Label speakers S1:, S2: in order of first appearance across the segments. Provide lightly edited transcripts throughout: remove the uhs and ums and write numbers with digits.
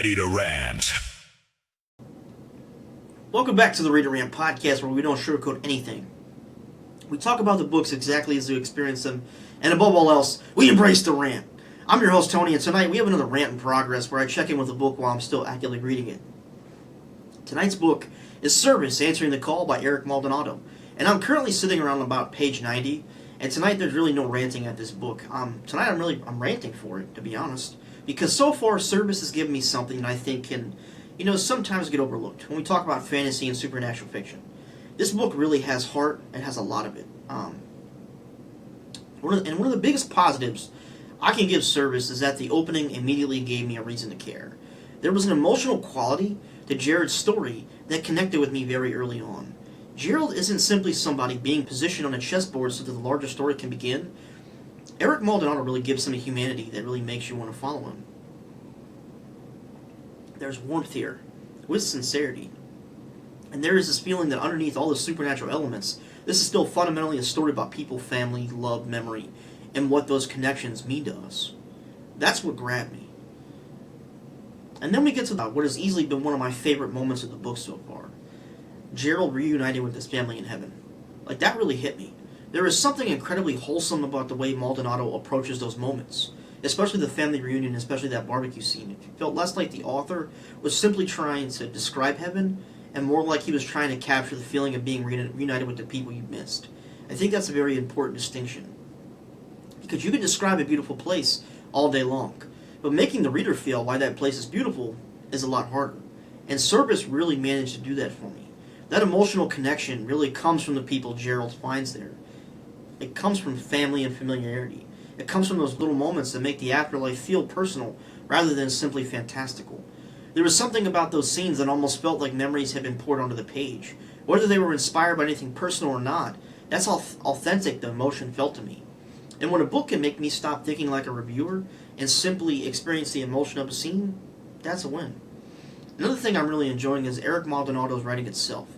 S1: ready to rant.
S2: Welcome back to the Read and Rant podcast, where we don't sugarcoat anything. We talk about the books exactly as we experience them, and above all else, we embrace the rant. I'm your host, Tony, and tonight we have another rant in progress where I check in with a book while I'm still actively reading it. Tonight's book is Service, Answering the Call by Eric Maldonado, and I'm currently sitting around about page 90, and tonight there's really no ranting at this book. Tonight I'm ranting for it, to be honest, because so far Service has given me something that I think can, sometimes get overlooked when we talk about fantasy and supernatural fiction. This book really has heart and has a lot of it. One of the biggest positives I can give Service is that the opening immediately gave me a reason to care. There was an emotional quality to Jared's story that connected with me very early on. Gerald isn't simply somebody being positioned on a chessboard so that the larger story can begin. Eric Maldonado really gives him a humanity that really makes you want to follow him. There's warmth here, with sincerity. And there is this feeling that underneath all the supernatural elements, this is still fundamentally a story about people, family, love, memory, and what those connections mean to us. That's what grabbed me. And then we get to what has easily been one of my favorite moments of the book so far. Gerald reuniting with his family in heaven. That really hit me. There is something incredibly wholesome about the way Maldonado approaches those moments, especially the family reunion, especially that barbecue scene. It felt less like the author was simply trying to describe heaven, and more like he was trying to capture the feeling of being reunited with the people you missed. I think that's a very important distinction, because you can describe a beautiful place all day long, but making the reader feel why that place is beautiful is a lot harder. And Service really managed to do that for me. That emotional connection really comes from the people Gerald finds there. It comes from family and familiarity. It comes from those little moments that make the afterlife feel personal rather than simply fantastical. There was something about those scenes that almost felt like memories had been poured onto the page. Whether they were inspired by anything personal or not, that's how authentic the emotion felt to me. And when a book can make me stop thinking like a reviewer and simply experience the emotion of a scene, that's a win. Another thing I'm really enjoying is Eric Maldonado's writing itself.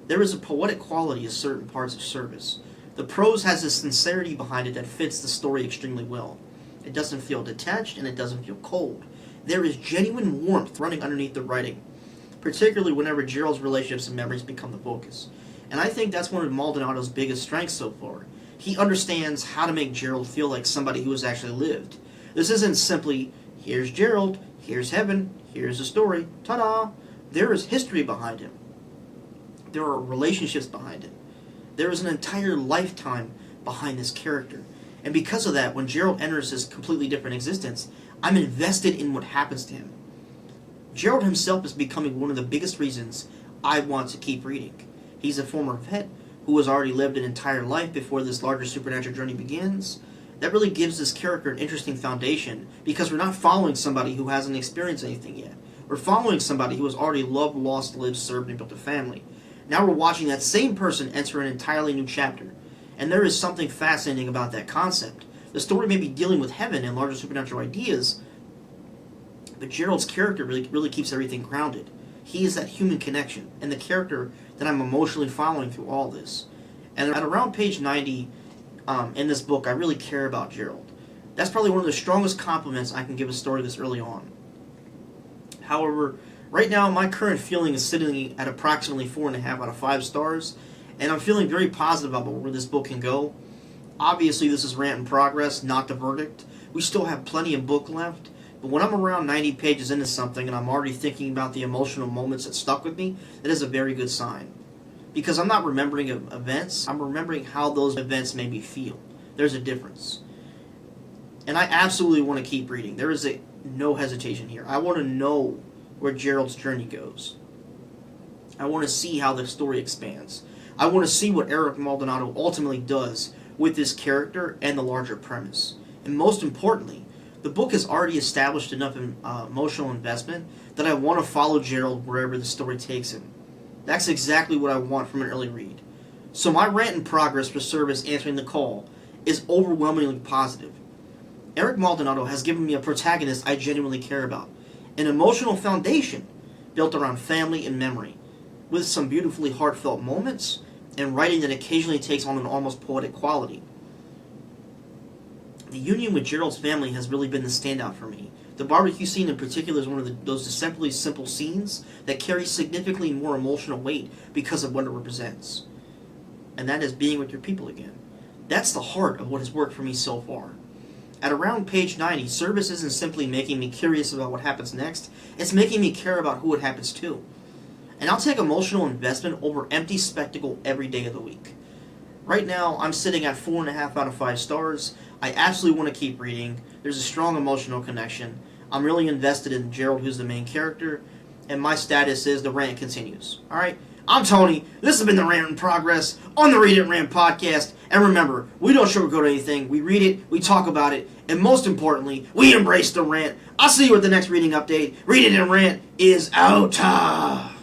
S2: There is a poetic quality to certain parts of Service. The prose has a sincerity behind it that fits the story extremely well. It doesn't feel detached and it doesn't feel cold. There is genuine warmth running underneath the writing, particularly whenever Gerald's relationships and memories become the focus. And I think that's one of Maldonado's biggest strengths so far. He understands how to make Gerald feel like somebody who has actually lived. This isn't simply, here's Gerald, here's heaven, here's the story, ta-da! There is history behind him. There are relationships behind him. There is an entire lifetime behind this character. And because of that, when Gerald enters this completely different existence, I'm invested in what happens to him. Gerald himself is becoming one of the biggest reasons I want to keep reading. He's a former vet who has already lived an entire life before this larger supernatural journey begins. That really gives this character an interesting foundation, because we're not following somebody who hasn't experienced anything yet. We're following somebody who has already loved, lost, lived, served, and built a family. Now we're watching that same person enter an entirely new chapter. And there is something fascinating about that concept. The story may be dealing with heaven and larger supernatural ideas, but Gerald's character really keeps everything grounded. He is that human connection, and the character that I'm emotionally following through all this. And at around page 90 in this book, I really care about Gerald. That's probably one of the strongest compliments I can give a story this early on. However, right now, my current feeling is sitting at approximately 4.5 out of 5 stars, and I'm feeling very positive about where this book can go. Obviously, this is Rant in progress, not the verdict. We still have plenty of book left, but when I'm around 90 pages into something and I'm already thinking about the emotional moments that stuck with me, that is a very good sign. Because I'm not remembering events, I'm remembering how those events made me feel. There's a difference. And I absolutely want to keep reading. There is no hesitation here. I want to know where Gerald's journey goes. I want to see how the story expands. I want to see what Eric Maldonado ultimately does with this character and the larger premise. And most importantly, the book has already established enough emotional investment that I want to follow Gerald wherever the story takes him. That's exactly what I want from an early read. So my rant in progress for Service, Answering the Call is overwhelmingly positive. Eric Maldonado has given me a protagonist I genuinely care about, an emotional foundation built around family and memory, with some beautifully heartfelt moments and writing that occasionally takes on an almost poetic quality. The union with Gerald's family has really been the standout for me. The barbecue scene in particular is one of those deceptively simple scenes that carries significantly more emotional weight because of what it represents. And that is being with your people again. That's the heart of what has worked for me so far. At around page 90, service isn't simply making me curious about what happens next, it's making me care about who it happens to. And I'll take emotional investment over empty spectacle every day of the week. Right now, I'm sitting at 4.5 out of 5 stars. I absolutely want to keep reading. There's a strong emotional connection. I'm really invested in Gerald, who's the main character, and my status is the rant continues. Alright? I'm Tony. This has been the Rant in Progress on the Read It Rant podcast. And remember, we don't sugarcoat anything. We read it, we talk about it, and most importantly, we embrace the rant. I'll see you at the next reading update. Read It and Rant is out.